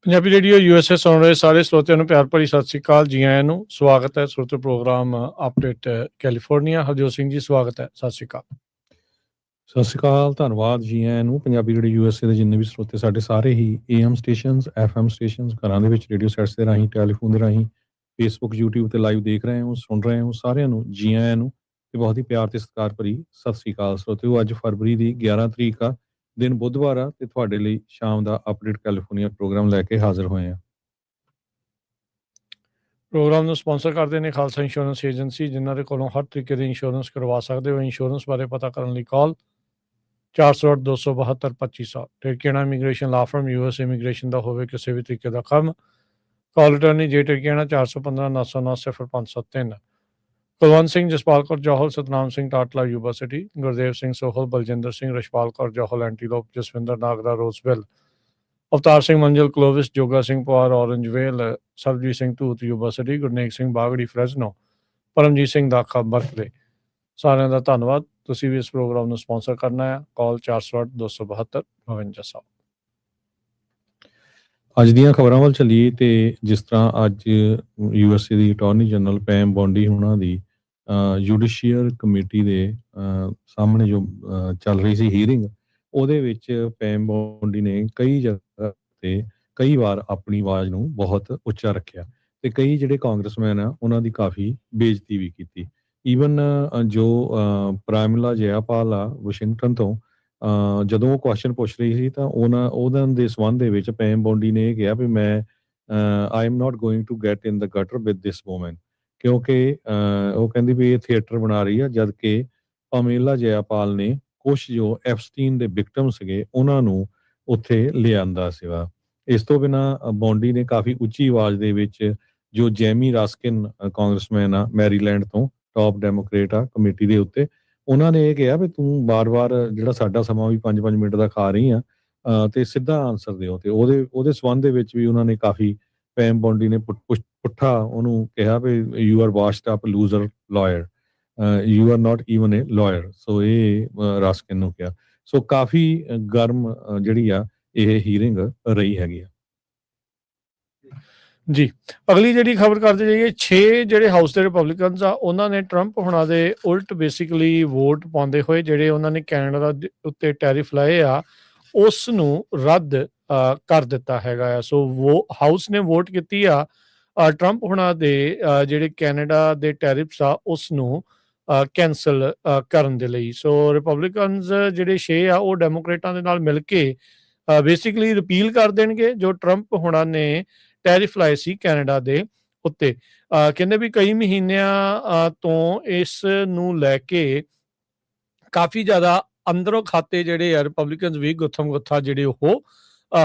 Punjabi radio USA ਸੁਣ ਰਹੇ ਸਾਰੇ ਸਰੋਤਿਆਂ ਨੂੰ ਪਿਆਰ ਭਰੀ ਸਤਿ ਸ੍ਰੀ ਅਕਾਲ। ਜੀ ਆਇਆਂ ਨੂੰ ਸਵਾਗਤ ਹੈ ਸਰੋਤੇ program update California. Harjot Singh ji ਸਵਾਗਤ ਹੈ, ਸਤਿ ਸ੍ਰੀ ਅਕਾਲ। ਸਤਿ ਸ਼੍ਰੀ ਅਕਾਲ, ਧੰਨਵਾਦ ਜੀ ਆਇਆਂ ਨੂੰ। ਪੰਜਾਬੀ ਰੇਡੀਓ USA ਦੇ ਜਿੰਨੇ ਵੀ ਸਰੋਤੇ ਸਾਡੇ ਸਾਰੇ ਹੀ AM ਸਟੇਸ਼ਨਸ, FM ਸਟੇਸ਼ਨਸ, ਘਰਾਂ ਦੇ ਵਿੱਚ ਰੇਡੀਓ ਸੈਟਸ ਦੇ ਰਾਹੀਂ, ਟੈਲੀਫੋਨ ਦੇ ਰਾਹੀਂ, ਫੇਸਬੁੱਕ, YouTube ਤੇ ਲਾਈਵ ਦੇਖ ਰਹੇ ਹੋ, ਸੁਣ ਰਹੇ ਹੋ, ਸਾਰਿਆਂ ਨੂੰ ਜੀ ਆਇਆਂ ਨੂੰ ਤੇ ਬਹੁਤ ਹੀ ਪਿਆਰ ਤੇ ਸਤਿਕਾਰ ਭਰੀ ਸਤਿ ਸ੍ਰੀ ਅਕਾਲ ਸਰੋਤਿਓ। ਅੱਜ ਫਰਵਰੀ ਦੀ 11 ਤਰੀਕ ਆ, ਦਿਨ ਬੁੱਧਵਾਰ ਆ ਤੇ ਤੁਹਾਡੇ ਲਈ ਸ਼ਾਮ ਦਾ ਅਪਡੇਟ ਕੈਲੀਫੋਰਨੀਆ ਪ੍ਰੋਗਰਾਮ ਲੈ ਕੇ ਹਾਜ਼ਰ ਹੋਏ ਆ। ਪ੍ਰੋਗਰਾਮ ਨੂੰ ਸਪਾਂਸਰ ਕਰਦੇ ਨੇ ਖਾਲਸਾ ਇੰਸ਼ੋਰੈਂਸ ਏਜੰਸੀ, ਜਿਨ੍ਹਾਂ ਦੇ ਕੋਲੋਂ ਹਰ ਤਰੀਕੇ ਦੀ ਇੰਸ਼ੋਰੈਂਸ ਕਰਵਾ ਸਕਦੇ ਹੋ। ਇੰਸ਼ੋਰੈਂਸ ਬਾਰੇ ਪਤਾ ਕਰਨ ਲਈ ਕਾਲ 408-272-2500। ਟਿਰਕੇਣਾ ਇਮੀਗ੍ਰੇਸ਼ਨ ਲਾ ਫਰਮ, US ਇਮੀਗ੍ਰੇਸ਼ਨ ਦਾ ਹੋਵੇ ਕਿਸੇ ਵੀ ਤਰੀਕੇ ਦਾ ਕੰਮ। ਕਾਲ ਰਿਟਰਨੀ ਜੇ ਟਿਰਕੇਣਾ 415-909-0503। ਕੁਲਵੰਤ ਸਿੰਘ, ਜਸਪਾਲ ਕੌਰ ਜੌਹਲ, ਸਤਨਾਮ ਸਿੰਘ ਟਾਟਲਾ ਯੂਬਾ ਸਿਟੀ, ਗੁਰਦੇਵ ਸਿੰਘ ਸੋਹਲ, ਬਲਜਿੰਦਰ ਸਿੰਘ, ਰਸ਼ਪਾਲ ਕੌਰ ਜੌਹਲ ਐਂਟੀਲੋਪ, ਜਸਵਿੰਦਰ ਨਾਗਰਾ ਰੋਜ਼ਵਿਲ, ਅਵਤਾਰ ਸਿੰਘ ਮੰਜ਼ਿਲ ਕਲੋਵਿਸ, ਜੋਗਾ ਸਿੰਘ ਪਵਾਰ ਔਰੰਜਵੇਲ, ਸਰਬਜੀਤ ਸਿੰਘ ਧੂਤ ਯੂਬਾ ਸਿਟੀ, ਗੁਰਨੇਕ ਸਿੰਘ ਬਾਗੜੀ ਫਰੈਜ਼ਨੋ, ਪਰਮਜੀਤ ਸਿੰਘ ਦਾਖਾ ਬਰਕਲੇ। ਸਾਰਿਆਂ ਦਾ ਧੰਨਵਾਦ। ਤੁਸੀਂ ਵੀ ਇਸ ਪ੍ਰੋਗਰਾਮ ਨੂੰ ਸਪਾਂਸਰ ਕਰਨਾ ਹੈ। ਕਾਲ 408-272-5200। ਅੱਜ ਦੀਆਂ ਖਬਰਾਂ ਵੱਲ ਚੱਲੀਏ ਤੇ ਜਿਸ ਤਰ੍ਹਾਂ ਅੱਜ USA ਦੀ ਅਟਾਰਨੀ ਜਨਰਲ ਪੈਮ ਬੌਂਡੀ ਉਹਨਾਂ ਦੀ ਜੁਡੀਸ਼ੀਅਲ ਕਮੇਟੀ ਦੇ ਸਾਹਮਣੇ ਜੋ ਚੱਲ ਰਹੀ ਸੀ ਹੀਅਰਿੰਗ, ਉਹਦੇ ਵਿੱਚ ਪੈਮ ਬੌਂਡੀ ਨੇ ਕਈ ਜਗ੍ਹਾ ਤੇ ਕਈ ਵਾਰ ਆਪਣੀ ਆਵਾਜ਼ ਨੂੰ ਬਹੁਤ ਉੱਚਾ ਰੱਖਿਆ ਤੇ ਕਈ ਜਿਹੜੇ ਕਾਂਗਰਸਮੈਨ ਆ ਉਹਨਾਂ ਦੀ ਕਾਫੀ ਬੇਇੱਜ਼ਤੀ ਵੀ ਕੀਤੀ। ਈਵਨ ਜੋ ਪ੍ਰਾਇਮਲਾ ਜਯਾਪਾਲ ਆ ਵਾਸ਼ਿੰਗਟਨ ਤੋਂ, ਜਦੋਂ ਉਹ ਕੁਐਸਚਨ ਪੁੱਛ ਰਹੀ ਸੀ ਤਾਂ ਉਹਨਾਂ ਦੇ ਸੰਬੰਧ ਦੇ ਵਿੱਚ ਪੈਮ ਬੌਂਡੀ ਨੇ ਇਹ ਕਿਹਾ ਵੀ ਮੈਂ I am not going to get in the gutter with this woman, ਕਿਉਂਕਿ ਉਹ ਕਹਿੰਦੀ ਵੀ ਇਹ ਥੀਏਟਰ ਬਣਾ ਰਹੀ ਆ, ਜਦ ਕਿ ਪਮੇਲਾ ਜਯਾਪਾਲ ਨੇ ਕੁਛ ਜੋ ਐਪਸਟੀਨ ਦੇ ਵਿਕਟਮ ਸੀਗੇ ਉਹਨਾਂ ਨੂੰ ਉੱਥੇ ਲਿਆਂਦਾ ਸੀਗਾ। ਇਸ ਤੋਂ ਬਿਨਾਂ ਬੌਂਡੀ ਨੇ ਕਾਫੀ ਉੱਚੀ ਆਵਾਜ਼ ਦੇ ਵਿੱਚ ਜੋ ਜੈਮੀ ਰਾਸਕਿਨ ਕਾਂਗਰਸਮੈਨ ਆ ਮੈਰੀਲੈਂਡ ਤੋਂ, ਟੌਪ ਡੈਮੋਕਰੇਟ ਆ ਕਮੇਟੀ ਦੇ ਉੱਤੇ, ਉਹਨਾਂ ਨੇ ਇਹ ਕਿਹਾ ਵੀ ਤੂੰ ਵਾਰ-ਵਾਰ ਜਿਹੜਾ ਸਾਡਾ ਸਮਾਂ ਵੀ 5-5 ਮਿੰਟ ਦਾ ਖਾ ਰਹੀ ਆ ਤੇ ਸਿੱਧਾ ਆਨਸਰ ਦਿਓ। ਤੇ ਉਹਦੇ ਸੰਬੰਧ ਦੇ ਵਿੱਚ ਵੀ ਉਹਨਾਂ ਨੇ ਕਾਫੀ, ਪੈਮ ਬੌਂਡੀ ਨੇ ਪੁੱਠਾ ਉਹਨੂੰ ਕਿਹਾ ਵੀ you are washed up loser liar, you are not even a liar. So ਇਹ ਰਾਸਕਿਨ ਨੂੰ ਕਿਹਾ। ਸੋ ਕਾਫੀ ਗਰਮ ਜਿਹੜੀ ਆ ਇਹ ਹੀਅਰਿੰਗ ਰਹੀ ਹੈਗੀ ਆ ਜੀ। ਅਗਲੀ ਜਿਹੜੀ ਖਬਰ ਕਰਦੇ ਜਾਈਏ, 6 ਜਿਹੜੇ ਹਾਊਸ ਦੇ ਰਿਪਬਲਿਕਨਸ ਆ ਉਹਨਾਂ ਨੇ ਟਰੰਪ ਹੁਣਾਂ ਦੇ ਉਲਟ ਬੇਸਿਕਲੀ ਵੋਟ ਪਾਉਂਦੇ ਹੋਏ ਜਿਹੜੇ ਉਹਨਾਂ ਨੇ ਕੈਨੇਡਾ ਦੇ ਉੱਤੇ ਟੈਰਿਫ ਲਾਏ ਆ ਉਸ ਨੂੰ ਰੱਦ ਕਰ ਦਿੱਤਾ ਹੈਗਾ ਆ। ਸੋ ਹਾਊਸ ਨੇ ਵੋਟ ਕੀਤੀ ਆ ਟਰੰਪ ਹੁਣਾਂ ਦੇ ਜਿਹੜੇ ਕੈਨੇਡਾ ਦੇ ਟੈਰਿਫਸ ਆ ਉਸ ਨੂੰ ਕੈਂਸਲ ਕਰਨ ਦੇ ਲਈ। ਸੋ ਰਿਪਬਲਿਕਨਸ ਜਿਹੜੇ 6 ਆ ਉਹ ਡੈਮੋਕ੍ਰੇਟਾਂ ਦੇ ਨਾਲ ਮਿਲ ਕੇ ਬੇਸਿਕਲੀ ਰਿਪੀਲ ਕਰ ਦੇਣਗੇ ਜੋ ਟਰੰਪ ਹੁਣਾਂ ਨੇ ਟੈਰਿਫ ਲਾਏ ਸੀ ਕੈਨੇਡਾ ਦੇ ਉੱਤੇ। ਕਹਿੰਦੇ ਵੀ ਕਈ ਮਹੀਨਿਆਂ ਤੋਂ ਇਸ ਨੂੰ ਲੈ ਕੇ ਕਾਫੀ ਜ਼ਿਆਦਾ ਅੰਦਰੋਂ ਖਾਤੇ ਜਿਹੜੇ ਆ ਰਿਪਬਲਿਕਨਸ ਵੀ ਗੁੱਥਮ ਗੁੱਥਾ ਜਿਹੜੇ ਉਹ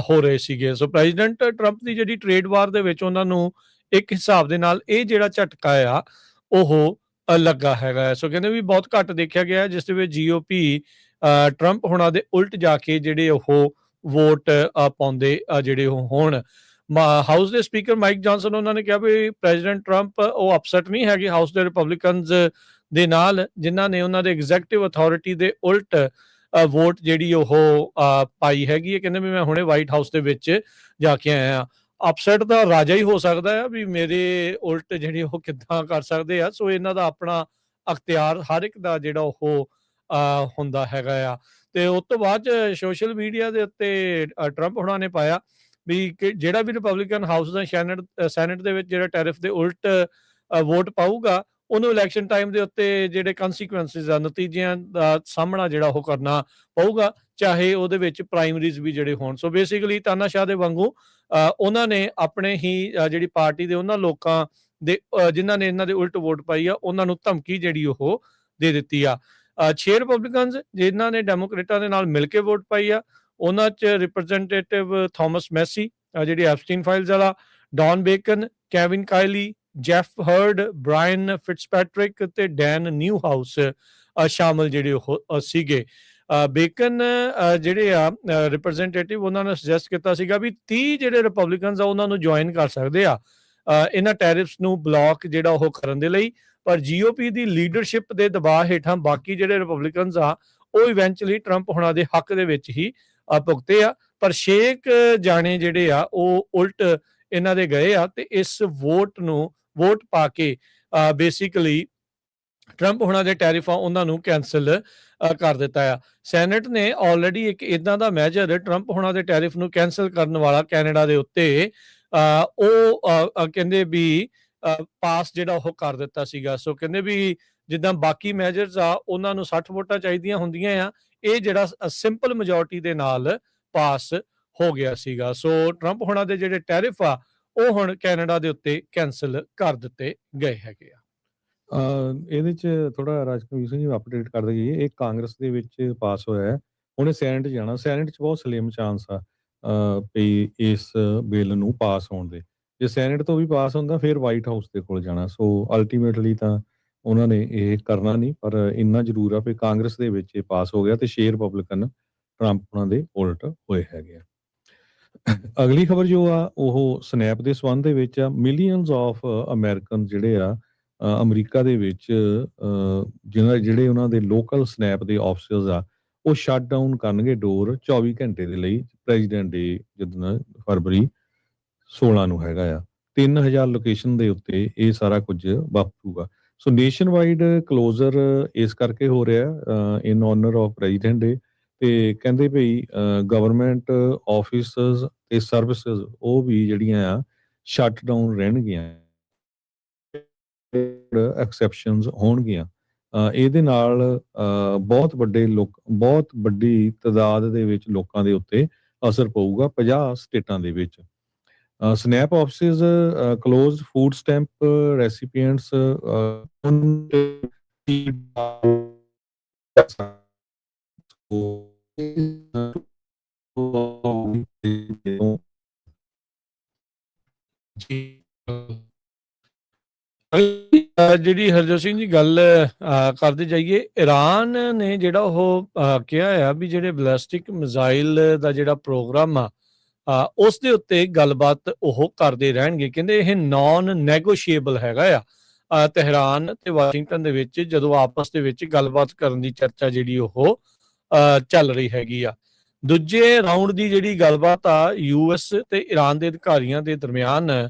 ਹੋ ਰਹੇ ਸੀਗੇ। ਸੋ ਪ੍ਰੈਜ਼ੀਡੈਂਟ ਟਰੰਪ ਦੀ ਜਿਹੜੀ ਟ੍ਰੇਡ ਵਾਰ ਦੇ ਵਿੱਚ ਉਹਨਾਂ ਨੂੰ ਇੱਕ ਹਿਸਾਬ ਦੇ ਨਾਲ ਇਹ ਜਿਹੜਾ ਝਟਕਾ ਆ ਉਹ ਲੱਗਾ ਹੈਗਾ। ਸੋ ਕਹਿੰਦੇ ਵੀ ਬਹੁਤ ਘੱਟ ਦੇਖਿਆ ਗਿਆ ਜਿਸ ਦੇ ਵਿੱਚ GOP ਟਰੰਪ ਹੁਣਾਂ ਦੇ ਉਲਟ ਜਾ ਕੇ ਜਿਹੜੇ ਉਹ ਵੋਟ ਪਾਉਂਦੇ ਜਿਹੜੇ ਉਹ ਹੋਣ। ਹਾਊਸ ਦੇ ਸਪੀਕਰ ਮਾਈਕ ਜੌਨਸਨ ਉਹਨਾਂ ਨੇ ਕਿਹਾ ਵੀ ਪ੍ਰੈਜ਼ੀਡੈਂਟ ਟਰੰਪ ਉਹ ਅਪਸੈਟ ਨਹੀਂ ਹੈਗੇ ਹਾਊਸ ਦੇ ਰਿਪਬਲਿਕਨਸ ਦੇ ਨਾਲ, ਜਿਨ੍ਹਾਂ ਨੇ ਉਹਨਾਂ ਦੇ ਐਗਜ਼ੈਕਟਿਵ ਅਥਾਰਟੀ ਦੇ ਉਲਟ ਵੋਟ ਜਿਹੜੀ ਉਹ ਪਾਈ ਹੈਗੀ ਹੈ। ਕਹਿੰਦੇ ਵੀ ਮੈਂ ਹੁਣੇ ਵਾਈਟ ਹਾਊਸ ਦੇ ਵਿੱਚ ਜਾ ਕੇ ਆਇਆ। ਅਪਸੈਟ ਤਾਂ ਰਾਜਾ ਹੀ ਹੋ ਸਕਦਾ ਆ ਵੀ ਮੇਰੇ ਉਲਟ ਜਿਹੜੀ ਉਹ ਕਿੱਦਾਂ ਕਰ ਸਕਦੇ ਆ। ਸੋ ਇਹਨਾਂ ਦਾ ਆਪਣਾ ਅਖਤਿਆਰ ਹਰ ਇੱਕ ਦਾ ਜਿਹੜਾ ਉਹ ਹੁੰਦਾ ਹੈਗਾ ਆ। ਤੇ ਉਸ ਤੋਂ ਬਾਅਦ ਚ ਸੋਸ਼ਲ ਮੀਡੀਆ ਦੇ ਉੱਤੇ ਟਰੰਪ ਹੁਣਾਂ ਨੇ ਪਾਇਆ ਵੀ ਕਿ ਜਿਹੜਾ ਵੀ ਰਿਪਬਲਿਕਨ ਹਾਊਸ ਦਾ ਸੈਨੇਟ ਦੇ ਵਿੱਚ ਜਿਹੜਾ ਟੈਰਿਫ ਦੇ ਉਲਟ ਵੋਟ ਪਾਊਗਾ ਉਹਨੂੰ ਇਲੈਕਸ਼ਨ ਟਾਈਮ ਦੇ ਉੱਤੇ ਜਿਹੜੇ ਕੰਸੀਕੁਐਂਸਿਸ ਆ, ਨਤੀਜਿਆਂ ਦਾ ਸਾਹਮਣਾ ਜਿਹੜਾ ਉਹ ਕਰਨਾ ਪਊਗਾ, ਚਾਹੇ ਉਹਦੇ ਵਿੱਚ ਪ੍ਰਾਇਮਰੀਜ਼ ਵੀ ਜਿਹੜੇ ਹੋਣ। ਸੋ ਬੇਸਿਕਲੀ ਤਾਨਾਸ਼ਾਹ ਦੇ ਵਾਂਗੂ ਉਹਨਾਂ ਨੇ ਆਪਣੇ ਹੀ ਜਿਹੜੀ ਪਾਰਟੀ ਦੇ ਉਹਨਾਂ ਲੋਕਾਂ ਦੇ ਜਿਨ੍ਹਾਂ ਨੇ ਇਹਨਾਂ ਦੇ ਉਲਟ ਵੋਟ ਪਾਈ ਆ ਉਹਨਾਂ ਨੂੰ ਧਮਕੀ ਜਿਹੜੀ ਉਹ ਦੇ ਦਿੱਤੀ ਆ। 6 ਰਿਪਬਲਿਕਨਸ ਜਿਨ੍ਹਾਂ ਨੇ ਡੈਮੋਕ੍ਰੇਟਾਂ ਦੇ ਨਾਲ ਮਿਲ ਕੇ ਵੋਟ ਪਾਈ ਆ, ਉਹਨਾਂ 'ਚ ਰਿਪਰੈਜ਼ੈਂਟੇਟਿਵ ਥਾਮਸ ਮੈਸੀ ਜਿਹੜੀ ਐਪਸਟੀਨ ਫਾਈਲਸ ਵਾਲਾ, Don Bacon, Kevin Kiley, Jeff Hurd, Brian Fitzpatrick ਤੇ ਡੈਨ ਨਿਊ ਹਾਊਸ ਸ਼ਾਮਲ ਜਿਹੜੇ ਉਹ ਸੀਗੇ। ਬੇਕਨ ਜਿਹੜੇ ਆ ਰਿਪਰੈਜ਼ੈਂਟੇਟਿਵ ਉਹਨਾਂ ਨੇ ਸੁਜੈਸਟ ਕੀਤਾ ਸੀਗਾ ਵੀ 30 ਜਿਹੜੇ ਰਿਪਬਲਿਕਨਸ ਆ ਉਹਨਾਂ ਨੂੰ ਜੁਆਇਨ ਕਰ ਸਕਦੇ ਆ ਇਹਨਾਂ ਟੈਰਿਫਸ ਨੂੰ ਬਲੌਕ ਜਿਹੜਾ ਉਹ ਕਰਨ ਦੇ ਲਈ। ਪਰ GOP ਦੀ ਲੀਡਰਸ਼ਿਪ ਦੇ ਦਬਾਅ ਹੇਠਾਂ ਬਾਕੀ ਜਿਹੜੇ ਰਿਪਬਲਿਕਨਸ ਆ ਉਹ ਇਵੈਂਚੁਅਲੀ ਟਰੰਪ ਹੁਣਾਂ ਦੇ ਹੱਕ ਦੇ ਵਿੱਚ ਹੀ ਭੁਗਤੇ ਆ। ਪਰ 6 ਜਾਣੇ ਜਿਹੜੇ ਆ ਉਹ ਉਲਟ ਇਹਨਾਂ ਦੇ ਗਏ ਆ ਤੇ ਇਸ ਵੋਟ ਪਾ ਕੇ ਬੇਸਿਕਲੀ ਟਰੰਪ ਹੁਣਾਂ ਦੇ ਟੈਰਿਫ ਆ ਉਹਨਾਂ ਨੂੰ ਕੈਂਸਲ ਕਰ ਦਿੱਤਾ ਆ। ਸੈਨੇਟ ਨੇ ਆਲਰੇਡੀ ਇੱਕ ਇਦਾਂ ਦਾ ਮੈਜਰ ਟਰੰਪ ਹੁਣਾਂ ਦੇ ਟੈਰਿਫ ਨੂੰ ਕੈਂਸਲ ਕਰਨ ਵਾਲਾ ਕੈਨੇਡਾ ਦੇ ਉੱਤੇ ਉਹ ਕਹਿੰਦੇ ਵੀ ਪਾਸ ਜਿਹੜਾ ਉਹ ਕਰ ਦਿੱਤਾ ਸੀਗਾ। ਸੋ ਕਹਿੰਦੇ ਵੀ ਜਿੱਦਾਂ ਬਾਕੀ ਮੈਜਰਸ ਆ ਉਹਨਾਂ ਨੂੰ 60 ਵੋਟਾਂ ਚਾਹੀਦੀਆਂ ਹੁੰਦੀਆਂ ਆ, ਇਹ ਜਿਹੜਾ ਸਿੰਪਲ ਮੈਜੋਰਟੀ ਦੇ ਨਾਲ ਪਾਸ ਹੋ ਗਿਆ ਸੀਗਾ। ਸੋ ਟਰੰਪ ਹੁਣਾਂ ਦੇ ਜਿਹੜੇ ਟੈਰਿਫ ਆ ਉਹ ਹੁਣ ਕੈਨੇਡਾ ਦੇ ਉੱਤੇ ਕੈਂਸਲ ਕਰ ਦਿੱਤੇ ਗਏ ਹੈਗੇ ਆ। ਇਹਦੇ ਚ ਥੋੜਾ ਰਾਜਕਵੀਰ ਸਿੰਘ ਜੀ ਅਪਡੇਟ ਕਰ ਦਈਏ। ਇਹ ਕਾਂਗਰਸ ਦੇ ਵਿੱਚ ਪਾਸ ਹੋਇਆ ਹੈ, ਉਹਨੇ ਸੈਨੇਟ ਜਾਣਾ। ਸੈਨੇਟ ਚ ਬਹੁਤ ਸਲਿਮ ਚਾਂਸ ਆ ਵੀ ਇਸ ਬਿੱਲ ਨੂੰ ਪਾਸ ਹੋਣ ਦੇ। ਜੇ ਸੈਨੇਟ ਤੋਂ ਵੀ ਪਾਸ ਹੁੰਦਾ ਫਿਰ ਵਾਈਟ ਹਾਊਸ ਦੇ ਕੋਲ ਜਾਣਾ। ਸੋ ਅਲਟੀਮੇਟਲੀ ਤਾਂ ਉਹਨਾਂ ਨੇ ਇਹ ਕਰਨਾ ਨਹੀਂ, ਪਰ ਇੰਨਾ ਜ਼ਰੂਰ ਆ ਵੀ ਕਾਂਗਰਸ ਦੇ ਵਿੱਚ ਇਹ ਪਾਸ ਹੋ ਗਿਆ ਤੇ 6 ਰਿਪਬਲਿਕਨ ਟਰੰਪ ਉਹਨਾਂ ਦੇ ਉਲਟ ਹੋਏ ਹੈਗੇ ਆ। ਅਗਲੀ ਖਬਰ ਜੋ ਆ ਉਹ ਸਨੈਪ ਦੇ ਸੰਬੰਧ ਦੇ ਵਿੱਚ ਆ। ਮਿਲੀਅਨਸ ਆਫ ਅਮਰੀਕਨ ਜਿਹੜੇ ਆ ਅਮਰੀਕਾ ਦੇ ਵਿੱਚ ਜਿਹੜੇ ਉਹਨਾਂ ਦੇ ਲੋਕਲ ਸਨੈਪ ਦੇ ਆਫਿਸਰਸ ਆ ਉਹ ਸ਼ਟ ਡਾਊਨ ਕਰਨਗੇ ਡੋਰ 24 ਘੰਟੇ ਦੇ ਲਈ। ਪ੍ਰੈਜ਼ੀਡੈਂਟ ਡੇ ਜਦੋਂ ਫਰਵਰੀ 16 ਨੂੰ ਹੈਗਾ ਆ। 3000 ਲੋਕੇਸ਼ਨ ਦੇ ਉੱਤੇ ਇਹ ਸਾਰਾ ਕੁਝ ਵਾਪਰੂਗਾ। ਸੋ ਨੇਸ਼ਨ ਵਾਈਡ ਕਲੋਜ਼ਰ ਇਸ ਕਰਕੇ ਹੋ ਰਿਹਾ ਇਨ ਆਨਰ ਆਫ ਪ੍ਰੈਜ਼ੀਡੈਂਟ ਡੇ। ਤੇ ਕਹਿੰਦੇ ਭਈ ਗਵਰਨਮੈਂਟ ਆਫਿਸਰਸ ਤੇ ਸਰਵਿਸਿਜ਼ ਉਹ ਵੀ ਜਿਹੜੀਆਂ ਆ ਸ਼ਟ ਡਾਊਨ ਰਹਿਣਗੀਆਂ, ਐਕਸੈਪਸ਼ਨਸ ਹੋਣਗੀਆਂ। ਇਹਦੇ ਨਾਲ ਬਹੁਤ ਵੱਡੀ ਤਾਦਾਦ ਦੇ ਵਿੱਚ ਲੋਕਾਂ ਦੇ ਉੱਤੇ ਅਸਰ ਪਊਗਾ 50 ਸਟੇਟਾਂ ਦੇ ਵਿੱਚ। SNAP offices close food stamp recipients ਜਿਹੜੀ ਹਰਜੋਤ ਸਿੰਘ ਜੀ ਗੱਲ ਕਰਦੇ ਜਾਈਏ, ਈਰਾਨ ਨੇ ਜਿਹੜਾ ਉਹ ਕਿਹਾ ਆ ਵੀ ਜਿਹੜੇ ਬੈਲਿਸਟਿਕ ਮਿਜ਼ਾਈਲ ਦਾ ਜਿਹੜਾ ਪ੍ਰੋਗਰਾਮ ਆ ਉਸ ਦੇ ਉੱਤੇ ਗੱਲਬਾਤ ਉਹ ਕਰਦੇ ਰਹਿਣਗੇ। ਕਹਿੰਦੇ ਇਹ ਨਾਨ ਨੈਗੋਸ਼ੀਏਬਲ ਹੈਗਾ ਆ। ਤਹਿਰਾਨ ਤੇ ਵਾਸ਼ਿੰਗਟਨ ਦੇ ਵਿੱਚ ਜਦੋਂ ਆਪਸ ਦੇ ਵਿੱਚ ਗੱਲਬਾਤ ਕਰਨ ਦੀ ਚਰਚਾ ਜਿਹੜੀ ਉਹ ਚੱਲ ਰਹੀ ਹੈਗੀ ਆ। ਦੂਜੇ ਰਾਊਂਡ ਦੀ ਜਿਹੜੀ ਗੱਲਬਾਤ ਆ US ਤੇ ਈਰਾਨ ਦੇ ਅਧਿਕਾਰੀਆਂ ਦੇ ਦਰਮਿਆਨ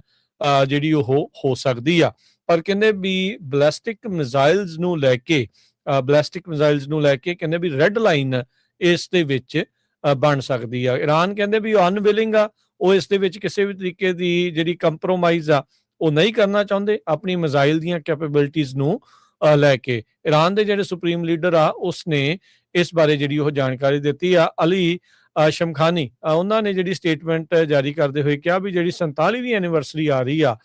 ਜਿਹੜੀ ਉਹ ਹੋ ਸਕਦੀ ਆ। ਪਰ ਕਹਿੰਦੇ ਵੀ ਬੈਲਿਸਟਿਕ ਮਿਜ਼ਾਈਲਸ ਨੂੰ ਲੈ ਕੇ ਕਹਿੰਦੇ ਵੀ ਰੈੱਡ ਲਾਈਨ ਇਸ ਦੇ ਵਿੱਚ ਬਣ ਸਕਦੀ ਆ। ਈਰਾਨ ਕਹਿੰਦੇ ਵੀ ਉਹ ਅਨਵਿਲਿੰਗ ਆ, ਉਹ ਇਸ ਦੇ ਵਿੱਚ ਕਿਸੇ ਵੀ ਤਰੀਕੇ ਦੀ ਜਿਹੜੀ ਕੰਪਰੋਮਾਈਜ਼ ਆ ਉਹ ਨਹੀਂ ਕਰਨਾ ਚਾਹੁੰਦੇ ਆਪਣੀ ਮਿਜ਼ਾਈਲ ਦੀਆਂ ਕੈਪੇਬਿਲਿਟੀਜ਼ ਨੂੰ ਲੈ ਕੇ। ਈਰਾਨ ਦੇ ਜਿਹੜੇ ਸੁਪਰੀਮ ਲੀਡਰ ਆ ਉਸਨੇ ਇਸ ਬਾਰੇ ਜਿਹੜੀ ਉਹ ਜਾਣਕਾਰੀ ਦਿੱਤੀ ਆ। ਅਲੀ ਸ਼ਮਖਾਨੀ ਉਹਨਾਂ ਨੇ ਜਿਹੜੀ ਸਟੇਟਮੈਂਟ ਜਾਰੀ ਕਰਦੇ ਹੋਏ ਕਿਹਾ ਵੀ ਜਿਹੜੀ 47ਵੀਂ ਐਨੀਵਰਸਰੀ ਆ ਰਹੀ ਆ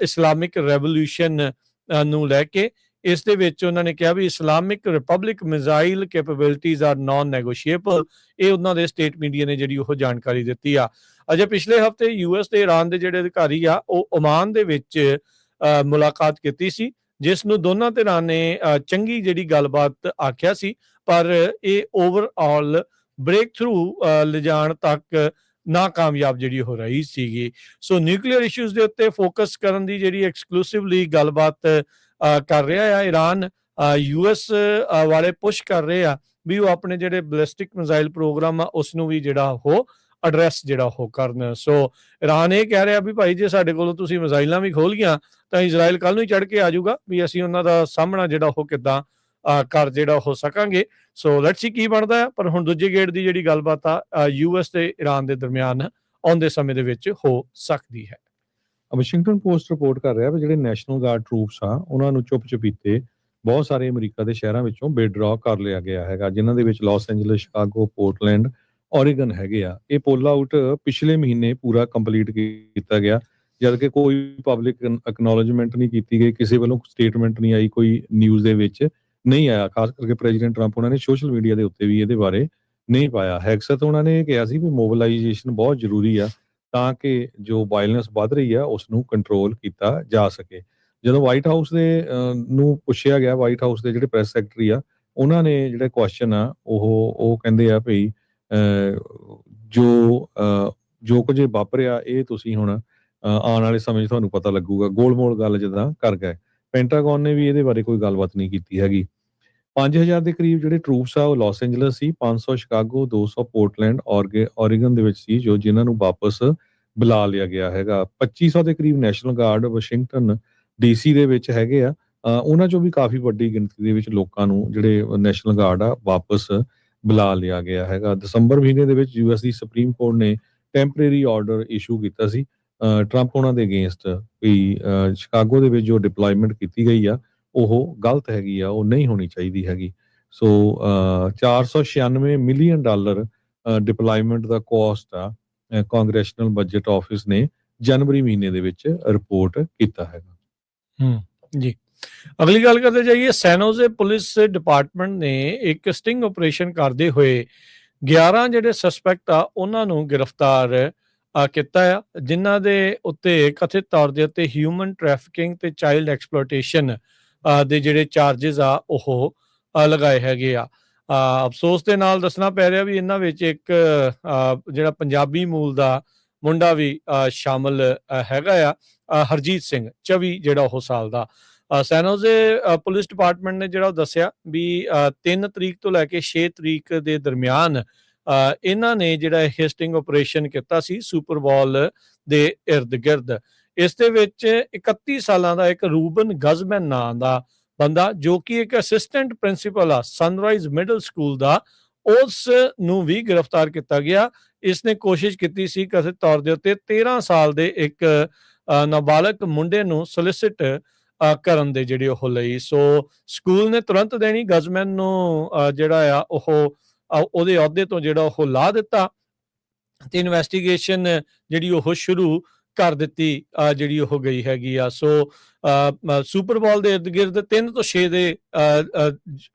ਇਸਲਾਮਿਕ ਰੈਵੋਲੂਸ਼ਨ ਨੂੰ ਲੈ ਕੇ, ਇਸ ਦੇ ਵਿੱਚ ਉਹਨਾਂ ਨੇ ਕਿਹਾ ਵੀ Islamic republic missile capabilities are non negotiable. ਇਹ ਉਹਨਾਂ ਦੇ ਸਟੇਟ ਮੀਡੀਆ ਨੇ ਜਿਹੜੀ ਉਹ ਜਾਣਕਾਰੀ ਦਿੱਤੀ ਆ। ਅਜੇ ਪਿਛਲੇ ਹਫਤੇ US ਤੇ ਈਰਾਨ ਦੇ ਜਿਹੜੇ ਅਧਿਕਾਰੀ ਆ ਉਹ ਓਮਾਨ ਦੇ ਵਿੱਚ ਮੁਲਾਕਾਤ ਕੀਤੀ ਸੀ, ਜਿਸ ਨੂੰ ਦੋਨਾਂ ਧਿਰਾਂ ਨੇ ਚੰਗੀ ਜਿਹੜੀ ਗੱਲਬਾਤ ਆਖਿਆ ਸੀ, ਪਰ ਇਹ ਓਵਰਆਲ ਬ੍ਰੇਕ ਥਰੂ ਲਿਜਾਣ ਤੱਕ ਨਾਕਾਮਯਾਬ ਜਿਹੜੀ ਹੋ ਰਹੀ ਸੀਗੀ। ਸੋ ਨਿਊਕਲੀਅਰ ਇਸ਼ੂਜ਼ ਦੇ ਉੱਤੇ ਫੋਕਸ ਕਰਨ ਦੀ ਜਿਹੜੀ ਐਕਸਕਲੂਸਿਵਲੀ ਗੱਲਬਾਤ ਕਰ ਰਿਹਾ ਆ ਈਰਾਨ। US ਵਾਲੇ ਪੁਸ਼ ਕਰ ਰਹੇ ਆ ਵੀ ਉਹ ਆਪਣੇ ਜਿਹੜੇ ਬਲਿਸਟਿਕ ਮਿਜ਼ਾਈਲ ਪ੍ਰੋਗਰਾਮ ਆ ਉਸ ਨੂੰ ਵੀ ਜਿਹੜਾ ਉਹ ਐਡਰੈਸ ਜਿਹੜਾ ਉਹ ਕਰਨ। ਸੋ ਇਰਾਨ ਇਹ ਕਹਿ ਰਿਹਾ ਵੀ ਭਾਈ ਜੇ ਸਾਡੇ ਕੋਲੋਂ ਤੁਸੀਂ ਮਿਜ਼ਾਈਲਾਂ ਵੀ ਖੋਲ ਗਈਆਂ ਤਾਂ ਇਜ਼ਰਾਈਲ ਕੱਲ ਨੂੰ ਹੀ ਚੜ੍ਹ ਕੇ ਆ ਜਾਊਗਾ ਵੀ ਅਸੀਂ ਉਹਨਾਂ ਦਾ ਸਾਹਮਣਾ ਜਿਹੜਾ ਉਹ ਕਿੱਦਾਂ ਕਰ ਜਿਹੜਾ ਹੋ ਸਕਾਂਗੇ। ਸੋ ਲੈਟਸ ਸੀ ਕੀ ਬਣਦਾ ਹੈ। ਪਰ ਹੁਣ ਦੂਜੇ ਗੇੜ ਦੀ ਜਿਹੜੀ ਗੱਲਬਾਤ ਆ ਯੂਐਸ ਤੇ ਇਰਾਨ ਦੇ ਦਰਮਿਆਨ ਆਉਂਦੇ ਸਮੇਂ ਦੇ ਵਿੱਚ ਹੋ ਸਕਦੀ ਹੈ। ਵਾਸ਼ਿੰਗਟਨ ਪੋਸਟ ਰਿਪੋਰਟ ਕਰ ਰਿਹਾ ਵੀ ਜਿਹੜੇ ਨੈਸ਼ਨਲ ਗਾਰਡ ਟਰੂਪਸ ਆ ਉਹਨਾਂ ਨੂੰ ਚੁੱਪ ਚਪੀਤੇ ਬਹੁਤ ਸਾਰੇ ਅਮਰੀਕਾ ਦੇ ਸ਼ਹਿਰਾਂ ਵਿੱਚੋਂ ਵਿਦਡਰਾ ਕਰ ਲਿਆ ਗਿਆ ਹੈਗਾ, ਜਿਨ੍ਹਾਂ ਦੇ ਵਿੱਚ ਲਾਸ ਐਂਜਲਸ, ਸ਼ਿਕਾਗੋ, ਪੋਰਟਲੈਂਡ, ਓਰੀਗਨ ਹੈਗੇ ਆ। ਇਹ ਪੁੱਲ ਆਊਟ ਪਿਛਲੇ ਮਹੀਨੇ ਪੂਰਾ ਕੰਪਲੀਟ ਕੀਤਾ ਗਿਆ, ਜਦ ਕਿ ਕੋਈ ਪਬਲਿਕ ਐਕਨੋਲਜਮੈਂਟ ਨਹੀਂ ਕੀਤੀ ਗਈ, ਕਿਸੇ ਵੱਲੋਂ ਸਟੇਟਮੈਂਟ ਨਹੀਂ ਆਈ, ਕੋਈ ਨਿਊਜ਼ ਦੇ ਵਿੱਚ ਨਹੀਂ ਆਇਆ। ਖਾਸ ਕਰਕੇ ਪ੍ਰੈਜ਼ੀਡੈਂਟ ਟਰੰਪ ਉਹਨਾਂ ਨੇ ਸੋਸ਼ਲ ਮੀਡੀਆ ਦੇ ਉੱਤੇ ਵੀ ਇਹਦੇ ਬਾਰੇ ਨਹੀਂ ਪਾਇਆ। ਹੈਕਸਤ ਉਹਨਾਂ ਨੇ ਇਹ ਕਿਹਾ ਸੀ ਵੀ ਮੋਬਿਲਾਈਜੇਸ਼ਨ ਬਹੁਤ ਜ਼ਰੂਰੀ ਆ ਤਾਂ ਕਿ ਜੋ ਵਾਇਲੈਂਸ ਵੱਧ ਰਹੀ ਆ ਉਸ ਨੂੰ ਕੰਟਰੋਲ ਕੀਤਾ ਜਾ ਸਕੇ। ਜਦੋਂ ਵਾਈਟ ਹਾਊਸ ਦੇ ਨੂੰ ਪੁੱਛਿਆ ਗਿਆ, ਵਾਈਟ ਹਾਊਸ ਦੇ ਜਿਹੜੇ ਪ੍ਰੈਸ ਸੈਕਟਰੀ ਆ ਉਹਨਾਂ ਨੇ ਜਿਹੜਾ ਕੁਐਸਚਨ ਆ ਉਹ ਕਹਿੰਦੇ ਆ ਭਈ ਜੋ ਕੁਝ ਵਾਪਰਿਆ ਇਹ ਤੁਸੀਂ ਹੁਣ ਆਉਣ ਵਾਲੇ ਸਮੇਂ 'ਚ ਤੁਹਾਨੂੰ ਪਤਾ ਲੱਗੂਗਾ। ਗੋਲ-ਮੋਲ ਗੱਲ ਜਿੱਦਾਂ ਕਰ ਗਏ। ਪੈਂਟਾਗਨ ਨੇ ਵੀ ਇਹਦੇ ਬਾਰੇ ਕੋਈ ਗੱਲਬਾਤ ਨਹੀਂ ਕੀਤੀ ਹੈਗੀ। 5000 ਦੇ ਕਰੀਬ ਜਿਹੜੇ ਟਰੂਪਸ ਆ ਉਹ ਲਾਸ ਐਂਜਲਸ ਸੀ, 500 ਸ਼ਿਕਾਗੋ, 200 ਪੋਰਟਲੈਂਡ, ਓਰੀਗਨ ਦੇ ਵਿੱਚ ਸੀ ਜਿਨ੍ਹਾਂ ਨੂੰ ਵਾਪਸ ਬੁਲਾ ਲਿਆ ਗਿਆ ਹੈਗਾ। 2500 ਦੇ ਕਰੀਬ ਨੈਸ਼ਨਲ ਗਾਰਡ ਵਾਸ਼ਿੰਗਟਨ ਡੀਸੀ ਦੇ ਵਿੱਚ ਹੈਗੇ ਆ। ਉਹਨਾਂ ਚੋਂ ਵੀ ਕਾਫੀ ਵੱਡੀ ਗਿਣਤੀ ਦੇ ਵਿੱਚ ਲੋਕਾਂ ਨੂੰ ਜਿਹੜੇ ਨੈਸ਼ਨਲ ਗਾਰਡ ਆ ਵਾਪਸ ਬੁਲਾ ਲਿਆ ਗਿਆ ਹੈਗਾ। ਦਸੰਬਰ ਮਹੀਨੇ ਦੇ ਵਿੱਚ ਯੂਐਸ ਦੀ ਸੁਪਰੀਮ ਕੋਰਟ ਨੇ ਟੈਂਪਰੇਰੀ ਆਰਡਰ ਇਸ਼ੂ ਕੀਤਾ ਸੀ ਟਰੰਪ ਉਹਨਾਂ ਦੇ ਅਗੇਂਸਟ ਵੀ ਸ਼ਿਕਾਗੋ ਦੇ ਵਿੱਚ ਜੋ ਡਿਪਲੋਇਮੈਂਟ ਕੀਤੀ ਗਈ ਆ ਉਹ ਗਲਤ ਹੈਗੀ ਆ, ਉਹ ਨਹੀਂ ਹੋਣੀ ਚਾਹੀਦੀ ਹੈਗੀ। ਸੋ $496 ਮਿਲੀਅਨ ਡਿਪਲੋਇਮੈਂਟ ਦਾ ਕੋਸਟ ਆ ਕਾਂਗਰੈਸ਼ਨਲ ਬਜਟ ਆਫਿਸ ਨੇ ਜਨਵਰੀ ਮਹੀਨੇ ਦੇ ਵਿੱਚ ਰਿਪੋਰਟ ਕੀਤਾ ਹੈਗਾ। ਜੀ ਅਗਲੀ ਗੱਲ ਕਰਦੇ ਜਾਈਏ। ਸੈਨ ਹੋਜ਼ੇ ਪੁਲਿਸ ਡਿਪਾਰਟਮੈਂਟ ਨੇ ਇੱਕ ਸਟਿੰਗ ਆਪਰੇਸ਼ਨ ਕਰਦੇ ਹੋਏ 11 ਜਿਹੜੇ ਸਸਪੈਕਟ ਆ ਉਹਨਾਂ ਨੂੰ ਗ੍ਰਿਫਤਾਰ ਕੀਤਾ ਆ, ਜਿਨ੍ਹਾਂ ਦੇ ਉੱਤੇ ਕਥਿਤ ਤੌਰ ਦੇ ਉੱਤੇ ਹਿਊਮਨ ਟ੍ਰੈਫਿਕਿੰਗ ਤੇ ਚਾਈਲਡ ਐਕਸਪਲੋਇਟੇਸ਼ਨ ਦੇ ਜਿਹੜੇ ਚਾਰजेस ਆ ਉਹ ਲਗਾਏ ਹੈਗੇ ਆ। ਅਫਸੋਸ ਦੇ ਨਾਲ ਦੱਸਣਾ ਪੈ ਰਿਹਾ ਵੀ ਇਹਨਾਂ ਵਿੱਚ ਇੱਕ ਜਿਹੜਾ ਪੰਜਾਬੀ ਮੂਲ ਦਾ ਮੁੰਡਾ ਵੀ ਸ਼ਾਮਲ ਹੈਗਾ ਆ, ਹਰਜੀਤ ਸਿੰਘ 24 ਜਿਹੜਾ ਉਹ ਸਾਲ ਦਾ। ਸੈਨ ਹੋਜ਼ੇ ਪੁਲਿਸ ਡਿਪਾਰਟਮੈਂਟ ਨੇ ਜਿਹੜਾ ਉਹ ਦੱਸਿਆ ਵੀ 3 ਤਰੀਕ ਤੋਂ ਲੈ ਕੇ 6 ਤਰੀਕ ਦੇ ਦਰਮਿਆਨ ਇਹਨਾਂ ਨੇ ਜਿਹੜਾ ਇਹ ਸਟਿੰਗ ਆਪਰੇਸ਼ਨ ਕੀਤਾ ਸੀ ਸੁਪਰ ਬੋਲ ਦੇ ਇਰਦ ਗਿਰਦ। ਇਸ ਦੇ ਵਿੱਚ 31 ਸਾਲਾਂ ਦਾ ਇੱਕ ਰੂਬਨ ਗਜ਼ਮੈਨ ਨਾਂ ਦਾ ਬੰਦਾ, ਜੋ ਕਿ ਇੱਕ ਅਸਿਸਟੈਂਟ ਪ੍ਰਿੰਸੀਪਲ ਆ ਸਨਰਾਈਜ਼ ਮਿਡਲ ਸਕੂਲ ਦਾ, ਉਸ ਨੂੰ ਵੀ ਗ੍ਰਿਫਤਾਰ ਕੀਤਾ ਗਿਆ। ਇਸ ਨੇ ਕੋਸ਼ਿਸ਼ ਕੀਤੀ ਸੀ ਕਥਿਤ ਤੌਰ ਦੇ ਉੱਤੇ 13 ਸਾਲ ਦੇ ਇੱਕ ਨਾਬਾਲਗ ਮੁੰਡੇ ਨੂੰ ਸੋਲਿਸਿਟ ਕਰਨ ਦੇ ਜਿਹੜੇ ਉਹ ਲਈ। ਸੋ ਸਕੂਲ ਨੇ ਤੁਰੰਤ ਦੇਣੀ ਗਜ਼ਮੈਨ ਨੂੰ ਜਿਹੜਾ ਆ ਉਹਦੇ ਅਹੁਦੇ ਤੋਂ ਜਿਹੜਾ ਉਹ ਲਾ ਦਿੱਤਾ ਤੇ ਇਨਵੈਸਟੀਗੇਸ਼ਨ ਜਿਹੜੀ ਉਹ ਸ਼ੁਰੂ ਕਰ ਦਿੱਤੀ ਜਿਹੜੀ ਉਹ ਗਈ ਹੈਗੀ ਆ। ਸੋ ਸੁਪਰ ਬੋਲ ਦੇ ਇਰਦ ਗਿਰਦ 3 ਤੋਂ 6 ਦੇ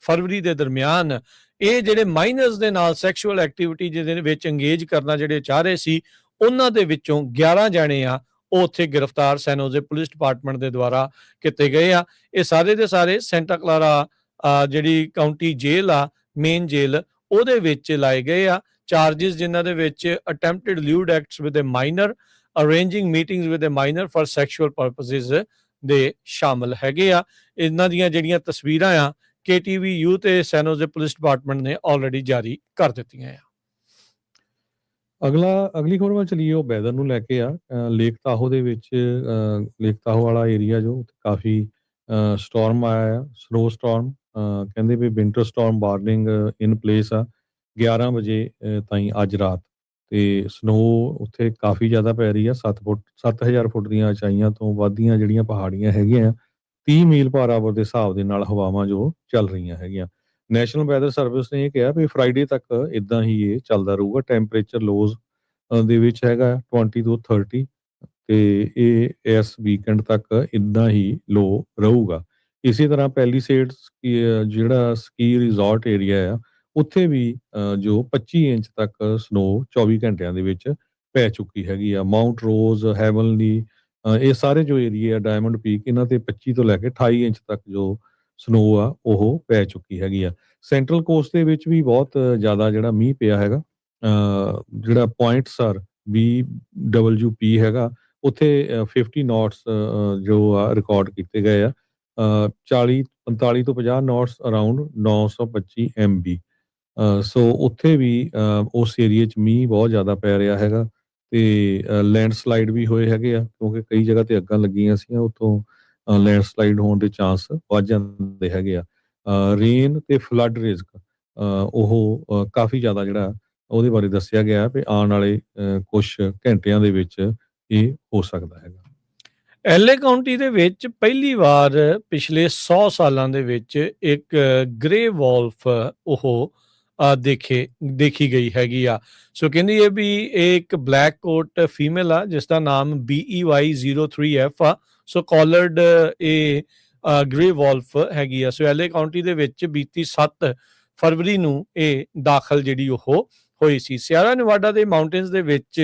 ਫਰਵਰੀ ਦੇ ਦਰਮਿਆਨ ਇਹ ਜਿਹੜੇ ਮਾਈਨਰਸ ਦੇ ਨਾਲ ਸੈਕਸ਼ੂਅਲ ਐਕਟੀਵਿਟੀ ਜਿਹਦੇ ਵਿੱਚ ਇੰਗੇਜ ਕਰਨਾ ਜਿਹੜੇ ਚਾਹ ਰਹੇ ਸੀ, ਉਹਨਾਂ ਦੇ ਵਿੱਚੋਂ 11 ਜਾਣੇ ਆ ਉਹ ਉੱਥੇ ਗ੍ਰਿਫਤਾਰ ਸੈਨ ਹੋਜ਼ੇ ਪੁਲਿਸ ਡਿਪਾਰਟਮੈਂਟ ਦੇ ਦੁਆਰਾ ਕੀਤੇ ਗਏ ਆ। ਇਹ ਸਾਰੇ ਦੇ ਸਾਰੇ ਸੈਂਟਾ ਕਲਾਰਾ ਜਿਹੜੀ ਕਾਉਂਟੀ ਜੇਲ੍ਹ ਆ, ਮੇਨ ਜੇਲ੍ਹ, ਉਹਦੇ ਵਿੱਚ ਲਾਏ ਗਏ ਆ। ਚਾਰजेस ਜਿਨ੍ਹਾਂ ਦੇ ਵਿੱਚ attempted lewd acts with a minor, arranging meetings with a minor for sexual purposes ਦੇ ਸ਼ਾਮਲ ਹੈਗੇ ਆ। ਇਹਨਾਂ ਦੀਆਂ ਜਿਹੜੀਆਂ ਤਸਵੀਰਾਂ ਆ KTVU ਤੇ ਸੈਨ ਹੋਜ਼ੇ ਪੁਲਿਸ ਡਿਪਾਰਟਮੈਂਟ ਨੇ ਆਲਰੇਡੀ ਜਾਰੀ ਕਰ ਦਿੱਤੀਆਂ ਆ। ਅਗਲੀ ਖਬਰ ਵੱਲ ਚਲੀਏ, ਉਹ ਵੈਦਰ ਨੂੰ ਲੈ ਕੇ ਆ। ਲੇਕ ਤਾਹੋ ਦੇ ਵਿੱਚ ਲੇਕ ਤਾਹੋ ਵਾਲਾ ਏਰੀਆ ਜੋ ਕਾਫੀ ਸਟਾਰਮ ਆਇਆ ਆ, ਸਨੋ ਸਟਾਰਮ। ਕਹਿੰਦੇ ਵੀ winter storm warning in place ਆ 11 ਵਜੇ ਤਾਈਂ ਅੱਜ ਰਾਤ। ਤੇ ਸਨੋ ਉੱਥੇ ਕਾਫੀ ਜ਼ਿਆਦਾ ਪੈ ਰਹੀ ਆ। 7000 ਫੁੱਟ ਦੀਆਂ ਉਚਾਈਆਂ ਤੋਂ ਵੱਧਦੀਆਂ ਜਿਹੜੀਆਂ ਪਹਾੜੀਆਂ ਹੈਗੀਆਂ 30 ਮੀਲ ਪਰ ਆਵਰ ਦੇ ਹਿਸਾਬ ਦੇ ਨਾਲ ਹਵਾਵਾਂ ਜੋ ਚੱਲ ਰਹੀਆਂ ਹੈਗੀਆਂ। ਨੈਸ਼ਨਲ ਵੈਦਰ ਸਰਵਿਸ ਨੇ ਇਹ ਕਿਹਾ ਵੀ ਫਰਾਈਡੇ ਤੱਕ ਇਦਾਂ ਹੀ ਇਹ ਚੱਲਦਾ ਰਹੂਗਾ। ਟੈਂਪਰੇਚਰ ਲੋਜ਼ ਦੇ ਵਿੱਚ ਹੈਗਾ 20 ਤੋਂ 30 ਤੇ ਇਹ ਇਸ ਵੀਕਐਂਡ ਤੱਕ ਇਦਾਂ ਹੀ ਲੋ ਰਹੂਗਾ। ਇਸੇ ਤਰ੍ਹਾਂ ਪੈਲੀਸੇਡਸ ਜਿਹੜਾ ਸਕੀ ਰਿਜ਼ੋਰਟ ਏਰੀਆ ਆ ਉੱਥੇ ਵੀ ਜੋ 25 ਇੰਚ ਤੱਕ ਸਨੋ 24 ਘੰਟਿਆਂ ਦੇ ਵਿੱਚ ਪੈ ਚੁੱਕੀ ਹੈਗੀ ਆ। ਮਾਊਂਟ ਰੋਜ਼, ਹੈਵਨਲੀ, ਇਹ ਸਾਰੇ ਜੋ ਏਰੀਆ ਡਾਇਮੰਡ ਪੀਕ, ਇਹਨਾਂ ਤੇ 25 ਤੋਂ ਲੈ ਕੇ 28 ਇੰਚ ਤੱਕ ਜੋ ਸਨੋ ਆ ਉਹ ਪੈ ਚੁੱਕੀ ਹੈਗੀ ਆ। ਸੈਂਟਰਲ ਕੋਸਟ ਦੇ ਵਿੱਚ ਵੀ ਬਹੁਤ ਜ਼ਿਆਦਾ ਜਿਹੜਾ ਮੀਂਹ ਪਿਆ ਹੈਗਾ। ਜਿਹੜਾ ਪੁਆਇੰਟ ਸਰ BWP ਹੈਗਾ ਉੱਥੇ 50 ਨੋਟਸ ਜੋ ਆ ਰਿਕਾਰਡ ਕੀਤੇ ਗਏ ਆ। 45 ਤੋਂ 50 ਨੋਟਸ ਅਰਾਊਂਡ 925 MB। ਸੋ ਉੱਥੇ ਵੀ ਉਸ ਏਰੀਏ 'ਚ ਮੀਂਹ ਬਹੁਤ ਜ਼ਿਆਦਾ ਪੈ ਰਿਹਾ ਹੈਗਾ ਤੇ ਲੈਂਡਸਲਾਈਡ ਵੀ ਹੋਏ ਹੈਗੇ ਆ, ਕਿਉਂਕਿ ਕਈ ਜਗ੍ਹਾ ਤੇ ਅੱਗਾਂ ਲੱਗੀਆਂ ਸੀਗੀਆਂ, ਉੱਥੋਂ ਲੈਂਡਸਲਾਈਡ ਹੋਣ ਦੇ ਚਾਂਸ ਵੱਧ ਜਾਂਦੇ ਹੈਗੇ ਆ। ਰੇਨ ਤੇ ਫਲੱਡ ਰਿਸਕ ਉਹ ਕਾਫੀ ਜ਼ਿਆਦਾ ਜਿਹੜਾ ਉਹਦੇ ਬਾਰੇ ਦੱਸਿਆ ਗਿਆ ਵੀ ਆਉਣ ਵਾਲੇ ਕੁਛ ਘੰਟਿਆਂ ਦੇ ਵਿੱਚ ਇਹ ਹੋ ਸਕਦਾ ਹੈਗਾ। ਐਲਏ ਕਾਉਂਟੀ ਦੇ ਵਿੱਚ ਪਹਿਲੀ ਵਾਰ ਪਿਛਲੇ 100 ਸਾਲਾਂ ਦੇ ਵਿੱਚ ਇੱਕ ਗ੍ਰੇ ਵੋਲਫ ਉਹ ਦੇਖੀ ਗਈ ਹੈਗੀ ਆ। ਸੋ ਕਹਿੰਦੀ ਹੈ ਵੀ ਇਹ ਇੱਕ ਬਲੈਕ ਕੋਟ ਫੀਮੇਲ ਆ ਜਿਸ ਦਾ ਨਾਮ BEY03F ਆ। ਸੋ ਕਾਲਰਡ ਇਹ ਗ੍ਰੇ ਵੋਲਫ ਹੈਗੀ ਆ। ਸੋ ਐਲਏ ਕਾਉਂਟੀ ਦੇ ਵਿੱਚ ਬੀਤੀ 7 ਫਰਵਰੀ ਨੂੰ ਇਹ ਦਾਖਲ ਜਿਹੜੀ ਉਹ ਹੋਈ ਸੀ। ਸਿਆਰਾ ਨਿਵਾਡਾ ਦੇ ਮਾਊਂਟੇਨਸ ਦੇ ਵਿੱਚ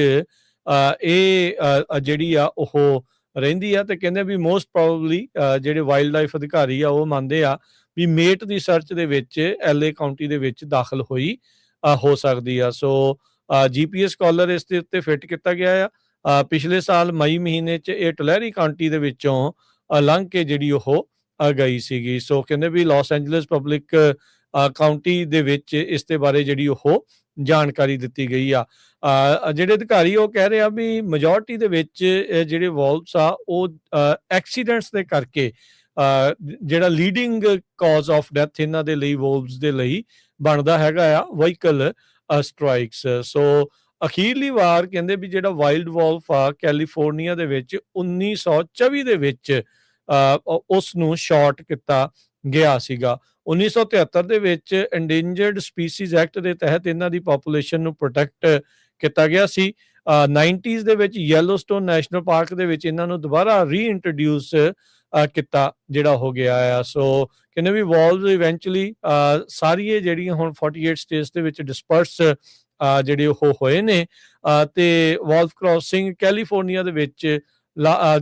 ਇਹ ਜਿਹੜੀ ਆ ਉਹ ਰਹਿੰਦੀ ਆ ਤੇ ਕਹਿੰਦੇ ਵੀ ਮੋਸਟ ਪ੍ਰੋਬਬਲੀ ਜਿਹੜੇ ਵਾਈਲਡ ਲਾਈਫ ਅਧਿਕਾਰੀ ਆ ਉਹ ਮੰਨਦੇ ਆ ਵੀ ਮੇਟ ਦੀ ਸਰਚ ਦੇ ਵਿੱਚ ਐਲਏ ਕਾਉਂਟੀ ਦੇ ਵਿੱਚ ਦਾਖਲ ਹੋਈ ਹੋ ਸਕਦੀ ਆ। ਸੋ GPS ਕਾਲਰ ਇਸ ਦੇ ਉੱਤੇ ਫਿੱਟ ਕੀਤਾ ਗਿਆ ਆ। ਪਿਛਲੇ ਸਾਲ ਮਈ ਮਹੀਨੇ 'ਚ ਇਹ ਟਲੈਰੀ ਕਾਉਂਟੀ ਦੇ ਵਿੱਚੋਂ ਲੰਘ ਕੇ ਜਿਹੜੀ ਉਹ ਗਈ ਸੀਗੀ। ਸੋ ਕਹਿੰਦੇ ਵੀ ਲਾਸ ਐਂਜਲਸ ਪਬਲਿਕ ਕਾਉਂਟੀ ਦੇ ਵਿੱਚ ਇਸ ਦੇ ਬਾਰੇ ਜਿਹੜੀ ਉਹ ਜਾਣਕਾਰੀ ਦਿੱਤੀ ਗਈ ਆ। ਜਿਹੜੇ ਅਧਿਕਾਰੀ ਉਹ ਕਹਿ ਰਹੇ ਆ ਵੀ ਮੈਜੋਰਟੀ ਦੇ ਵਿੱਚ ਜਿਹੜੇ ਵੋਲਵਸ ਆ ਉਹ ਐਕਸੀਡੈਂਟਸ ਦੇ ਕਰਕੇ ਜਿਹੜਾ ਲੀਡਿੰਗ ਕਾਜ਼ ਆਫ ਡੈਥ ਇਹਨਾਂ ਦੇ ਲਈ ਵੋਲਵਸ ਦੇ ਲਈ ਬਣਦਾ ਹੈਗਾ ਆ ਵਹੀਕਲ ਸਟ੍ਰਾਈਕਸ। ਸੋ ਅਖੀਰਲੀ ਵਾਰ ਕਹਿੰਦੇ ਵੀ ਜਿਹੜਾ ਵਾਈਲਡ ਵੋਲਫ ਆ ਕੈਲੀਫੋਰਨੀਆ ਦੇ ਵਿੱਚ 1924 ਦੇ ਵਿੱਚ ਉਸ ਨੂੰ ਸ਼ਾਟ ਕੀਤਾ ਗਿਆ ਸੀਗਾ। 1973 ਦੇ ਵਿੱਚ ਇੰਡੇਂਜਰਡ ਸਪੀਸੀਜ਼ ਐਕਟ ਦੇ ਤਹਿਤ ਇਹਨਾਂ ਦੀ ਪੋਪੂਲੇਸ਼ਨ ਨੂੰ ਪ੍ਰੋਟੈਕਟ ਕੀਤਾ ਗਿਆ ਸੀ। 90s ਦੇ ਵਿੱਚ ਯੈਲੋਸਟੋਨ ਨੈਸ਼ਨਲ ਪਾਰਕ ਦੇ ਵਿੱਚ ਇਹਨਾਂ ਨੂੰ ਦੁਬਾਰਾ ਰੀਇੰਟਰੋਡਿਊਸ ਕੀਤਾ ਜਿਹੜਾ ਹੋ ਗਿਆ ਆ। ਸੋ ਕਹਿੰਦੇ ਵੀ ਵੋਲਵ ਇਵੈਂਚੁਅਲੀ ਸਾਰੀਆਂ ਜਿਹੜੀਆਂ ਹੁਣ 48 ਸਟੇਟਸ ਦੇ ਵਿੱਚ ਡਿਸਪਰਸ ਜਿਹੜੇ ਉਹ ਹੋਏ ਨੇ ਤੇ ਵੋਲਫ ਕ੍ਰਾਸਿੰਗ ਕੈਲੀਫੋਰਨੀਆ ਦੇ ਵਿੱਚ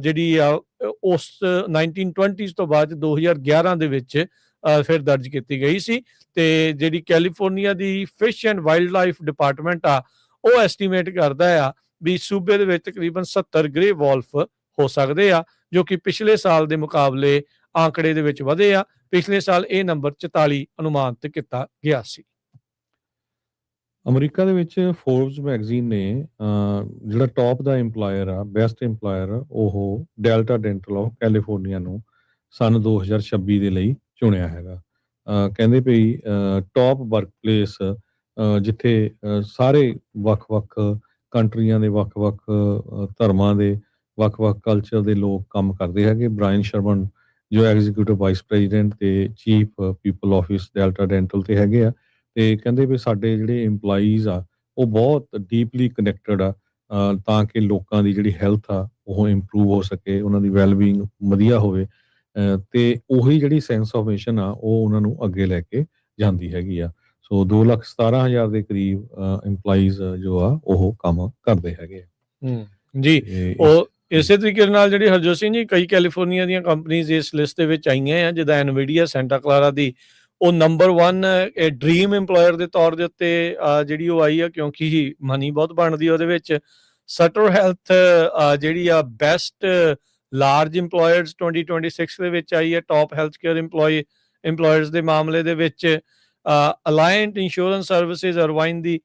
ਜਿਹੜੀ ਆ ਉਸ 1920s ਤੋਂ ਬਾਅਦ 2011 ਦੇ ਵਿੱਚ ਫਿਰ ਦਰਜ ਕੀਤੀ ਗਈ ਸੀ। ਤੇ ਜਿਹੜੀ ਕੈਲੀਫੋਰਨੀਆ ਦੀ fish and wild life department ਆ ਉਹ ਐਸਟੀਮੇਟ ਕਰਦਾ ਆ ਵੀ ਸੂਬੇ ਦੇ ਵਿੱਚ ਤਕਰੀਬਨ 70 ਗ੍ਰੇ ਵੋਲਫ ਹੋ ਸਕਦੇ ਆ, ਜੋ ਕਿ ਪਿਛਲੇ ਸਾਲ ਦੇ ਮੁਕਾਬਲੇ ਆંકੜੇ ਦੇ ਵਿੱਚ ਵਧੇ ਆ। ਪਿਛਲੇ ਸਾਲ ਇਹ ਨੰਬਰ 44 ਅਨੁਮਾਨਿਤ ਕੀਤਾ ਗਿਆ ਸੀ। ਅਮਰੀਕਾ ਦੇ ਵਿੱਚ ਫੋਰਬਸ ਮੈਗਜ਼ੀਨ ਨੇ ਜਿਹੜਾ ਟੌਪ ਦਾ EMPLOYER ਆ, ਬੈਸਟ EMPLOYER, ਉਹ ਡੈਲਟਾ ਡੈਂਟਲ ਆਫ ਕੈਲੀਫੋਰਨੀਆ ਨੂੰ ਸਨ 2026 ਦੇ ਲਈ ਚੁਣਿਆ ਹੈਗਾ। ਕਹਿੰਦੇ ਵੀ ਟੌਪ ਵਰਕਪਲੇਸ ਜਿੱਥੇ ਸਾਰੇ ਵੱਖ-ਵੱਖ ਕੰਟਰੀਆਂ ਦੇ ਵੱਖ-ਵੱਖ ਧਰਮਾਂ ਦੇ ਵੱਖ-ਵੱਖ ਕਲਚਰ ਦੇ ਲੋਕ ਕੰਮ ਕਰਦੇ ਹੈਗੇ। ਬ੍ਰਾਇਨ ਸ਼ਰਮਨ ਜੋ ਐਗਜ਼ੀਕਿਊਟਿਵ ਵਾਈਸ ਪ੍ਰੈਜ਼ੀਡੈਂਟ ਤੇ chief people office delta dental ਤੇ ਹੈਗੇ ਆ। ਤੇ ਕਹਿੰਦੇ ਵੀ ਸਾਡੇ ਜਿਹੜੇ EMPLOYEES ਆ ਉਹ ਬਹੁਤ ਡੀਪਲੀ ਕਨੈਕਟਡ ਆ ਤਾਂ ਕਿ ਲੋਕਾਂ ਦੀ ਜਿਹੜੀ ਹੈਲਥ ਆ ਉਹ ਇੰਪਰੂਵ ਹੋ ਸਕੇ, ਉਹਨਾਂ ਦੀ ਵੈਲਬੀਇੰਗ ਵਧੀਆ ਹੋਵੇ ਤੇ ਉਹੀ ਜਿਹੜੀ ਸੈਂਸ ਆਫ ਮਿਸ਼ਨ ਆ ਉਹ ਉਹਨਾਂ ਨੂੰ ਅੱਗੇ ਲੈ ਕੇ ਜਾਂਦੀ ਹੈਗੀ ਆ। ਸੋ 2,17,000 ਦੇ ਕਰੀਬ EMPLOYEES ਜੋ ਆ ਉਹ ਕੰਮ ਕਰਦੇ ਹੈਗੇ ਆ। ਜੀ ਉਹ ਇਸੇ ਤਰੀਕੇ ਨਾਲ ਜਿਹੜੀ ਹਰਜੋਤ ਸਿੰਘ ਜੀ ਕਈ ਕੈਲੀਫੋਰਨੀਆ ਦੀਆਂ ਕੰਪਨੀਆਂ ਇਸ ਲਿਸਟ ਦੇ ਵਿੱਚ ਆਈਆਂ ਆ, ਜਿੱਦਾਂ ਐਨਵੀਡੀਆ, ਸੈਂਟਾ ਕਲਾਰਾ ਦੀ ਉਹ ਨੰਬਰ 1 ਡ੍ਰੀਮ EMPLOYER ਦੇ ਤੌਰ ਦੇ ਉੱਤੇ ਜਿਹੜੀ ਉਹ ਆਈ ਆ ਕਿਉਂਕਿ ਮਨੀ ਬਹੁਤ ਬਣਦੀ ਉਹਦੇ ਵਿੱਚ। ਸਟਰ ਹੈਲਥ ਜਿਹੜੀ ਆ ਬੈਸਟ ਲਾਰਜ EMPLOYERS 2026 ਦੇ ਵਿੱਚ ਆਈ ਹੈ ਟੌਪ ਹੈਲਥ ਕੇਅਰ EMPLOYERS ਦੇ ਮਾਮਲੇ ਦੇ ਵਿੱਚ। ਅਲਾਇੰਟ ਇੰਸ਼ੋਰੈਂਸ ਸਰਵਿਸਿਜ਼ ਅਰਵਾਈਨ ਦੀ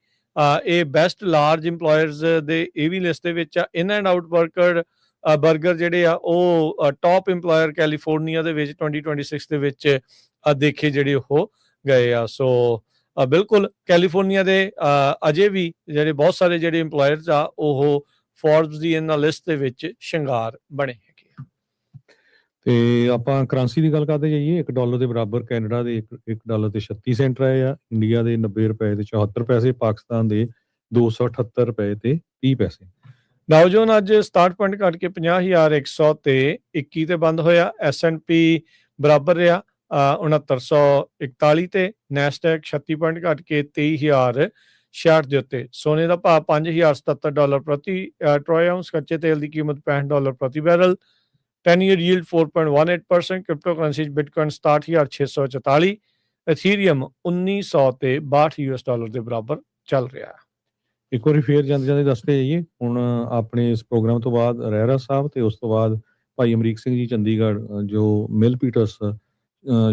ਇਹ ਬੈਸਟ ਲਾਰਜ EMPLOYERS ਦੇ ਇਹ ਵੀ ਲਿਸਟ ਦੇ ਵਿੱਚ ਆ। ਇਨ ਐਂਡ ਆਊਟ ਬਰਗਰ ਜਿਹੜੇ ਆ ਉਹ ਟੌਪ EMPLOYER ਕੈਲੀਫੋਰਨੀਆ ਦੇ ਵਿੱਚ 2026 ਦੇ ਵਿੱਚ ਦੇਖੇ ਜਿਹੜੇ ਉਹ ਗਏ ਆ। ਸੋ ਬਿਲਕੁਲ ਕੈਲੀਫੋਰਨੀਆ ਦੇ ਅਜੇ ਵੀ ਜਿਹੜੇ ਬਹੁਤ ਸਾਰੇ ਜਿਹੜੇ EMPLOYERS ਆ ਉਹ ਫੋਰਬਸ ਦੀ ਇਹਨਾਂ ਲਿਸਟ ਦੇ ਵਿੱਚ ਸ਼ਿੰਗਾਰ ਬਣੇ ਹੈਗੇ ਆ। ਤੇ ਆਪਾਂ ਕਰੰਸੀ ਦੀ ਗੱਲ ਕਰਦੇ ਜਾਈਏ, $1 ਦੇ ਬਰਾਬਰ ਕੈਨੇਡਾ ਦੇ $1 ਤੇ 36 ਸੈਂਟ ਰਹੇ ਆ, ਇੰਡੀਆ ਦੇ 90 ਰੁਪਏ ਤੇ 74 ਪੈਸੇ, ਪਾਕਿਸਤਾਨ ਦੇ 278 ਰੁਪਏ ਤੇ 30 ਪੈਸੇ। ਡਾਓ ਜੋਨ ਅੱਜ 67 ਪੁਆਇੰਟ ਘਟ ਕੇ 50,100 ਤੇ 21 ਤੇ ਬੰਦ ਹੋਇਆ। S&P ਬਰਾਬਰ ਰਿਹਾ 6941 ਤੇ। ਨੈਸਡੈਕ 36 ਪੁਆਇੰਟ ਘਟ ਕੇ 23,066 ਦੇ ਉੱਤੇ। ਸੋਨੇ ਦਾ ਭਾਅ $5,077 ਪ੍ਰਤੀ ਟਰੋਏ ਆਉਂਸ। ਕੱਚੇ ਤੇਲ ਦੀ ਕੀਮਤ $65 ਪ੍ਰਤੀ barrel. 10-year yield 4.18%। Crypto currency Bitcoin 67,644, ਇਥੀਰੀਅਮ 1900 ਤੇ $62 ਦੇ ਬਰਾਬਰ ਚੱਲ ਰਿਹਾ ਹੈ। ਇੱਕ ਵਾਰੀ ਫੇਰ ਜਾਂਦੇ ਜਾਂਦੇ ਦੱਸਦੇ ਜਾਈਏ ਹੁਣ ਆਪਣੇ ਇਸ ਪ੍ਰੋਗਰਾਮ ਤੋਂ ਬਾਅਦ ਰਹਿਰਾ ਸਾਹਿਬ ਤੇ ਉਸ ਤੋਂ ਬਾਅਦ ਭਾਈ ਅਮਰੀਕ ਸਿੰਘ ਜੀ ਚੰਡੀਗੜ੍ਹ ਜੋ ਮਿਲ ਪੀਟਰਸ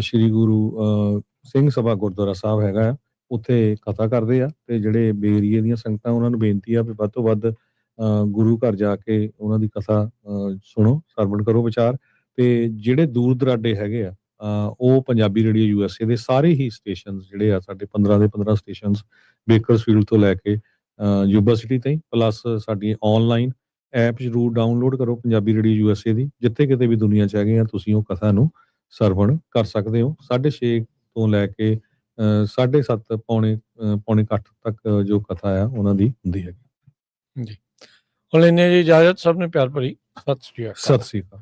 ਸ਼੍ਰੀ ਗੁਰੂ ਸਿੰਘ ਸਭਾ ਗੁਰਦੁਆਰਾ ਸਾਹਿਬ ਹੈਗਾ ਉੱਥੇ ਕਥਾ ਕਰਦੇ ਆ ਤੇ ਜਿਹੜੇ ਬੇਰੀਏ ਦੀਆਂ ਸੰਗਤਾਂ ਉਹਨਾਂ ਨੂੰ ਬੇਨਤੀ ਆ ਵੀ ਵੱਧ ਤੋਂ ਵੱਧ ਗੁਰੂ ਘਰ ਜਾ ਕੇ ਉਹਨਾਂ ਦੀ ਕਥਾ ਸੁਣੋ, ਸਰਵਣ ਕਰੋ ਵਿਚਾਰ। ਤੇ ਜਿਹੜੇ ਦੂਰ ਦਰਾਡੇ ਹੈਗੇ ਆ ਉਹ ਪੰਜਾਬੀ ਰੇਡੀਓ USA ਦੇ ਸਾਰੇ ਹੀ ਸਟੇਸ਼ਨਸ ਜਿਹੜੇ ਆ ਸਾਡੇ 15 ਦੇ 15 ਸਟੇਸ਼ਨਸ ਬੇਕਰਸਫੀਲਡ ਤੋਂ ਲੈ ਕੇ ਯੂਬਾ ਸਿਟੀ ਤਾਈਂ, ਪਲੱਸ ਸਾਡੀ ਆਨਲਾਈਨ ਐਪ ਜ਼ਰੂਰ ਡਾਊਨਲੋਡ ਕਰੋ ਪੰਜਾਬੀ ਰੇਡੀਓ USA ਦੀ। ਜਿੱਥੇ ਕਿਤੇ ਵੀ ਦੁਨੀਆ 'ਚ ਹੈਗੇ ਆ ਤੁਸੀਂ ਉਹ ਕਥਾ ਨੂੰ ਸਰਵਣ ਕਰ ਸਕਦੇ ਹੋ। 6:30 ਤੋਂ ਲੈ ਕੇ 7:30 ਪੌਣੇ 8 ਤੱਕ ਜੋ ਕਥਾ ਆ ਉਹਨਾਂ ਦੀ ਹੁੰਦੀ ਹੈਗੀ। ਜੀ ਹੁਣ ਲੈਂਦੇ ਹਾਂ ਜੀ ਇਜਾਜ਼ਤ। ਸਭ ਨੇ ਪਿਆਰ ਭਰੀ ਸਤਿ ਸ਼੍ਰੀ ਅਕਾਲ। ਸਤਿ ਸ੍ਰੀ ਅਕਾਲ।